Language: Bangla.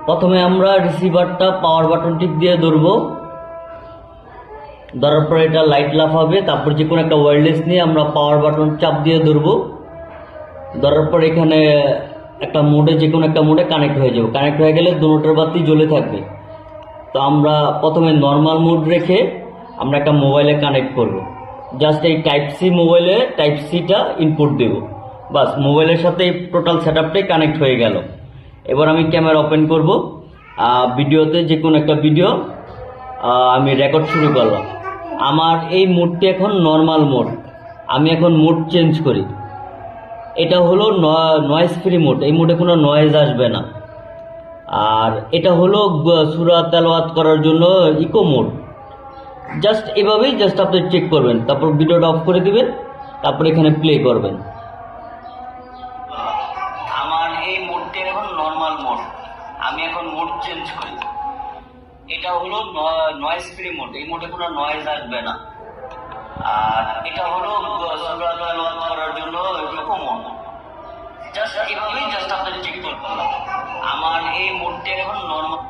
প্রথমে আমরা রিসিভারটা পাওয়ার বাটন টিপ দিয়ে ধরবো। ধরার পর এটা লাইট লাফাবে, তারপর যে কোনো একটা ওয়্যারলেস নিয়ে আমরা পাওয়ার বাটন চাপ দিয়ে ধরবো। ধরার পর এখানে একটা মোডে, যে কোনো একটা মোডে কানেক্ট হয়ে যাবে। কানেক্ট হয়ে গেলে দুটোর বাতি জ্বলে থাকবে। তো আমরা প্রথমে নর্মাল মোড রেখে আমরা একটা মোবাইলে কানেক্ট করব। জাস্ট এই টাইপ সি মোবাইলে টাইপ সিটা ইনপুট দেব, বাস মোবাইলের সাথে টোটাল সেট আপটাই কানেক্ট হয়ে গেল। এবার আমি ক্যামেরা ওপেন করব, ভিডিওতে যে কোনো একটা ভিডিও আমি রেকর্ড শুরু করলাম। আমার এই মোডটি এখন নর্মাল মোড, আমি এখন মোড চেঞ্জ করি। এটা হলো নয়েজ ফ্রি মোড, এই মোডে কোনো নয়েজ আসবে না। আর এটা হলো সূরা তেলাওয়াত করার জন্য ইকো মোড। জাস্ট এভাবেই জাস্ট আপনি চেক করবেন, তারপর ভিডিওটা অফ করে দিবেন, তারপর এখানে প্লে করবেন। আমার এই মোডটি এখন নর্মাল মোড, আমি এখন মোড চেঞ্জ করি। এটা হলো নয়েজ ফ্রি মোড, এই মোডে কোনো নয়েজ আসবে না। আর এটা হলো সূরা তেলাওয়াত করার জন্য ইকো মোড। জাস্ট এভাবেই জাস্ট আপনি চেক করতে হবে। আমার এই মোডটি এখন নর্মাল।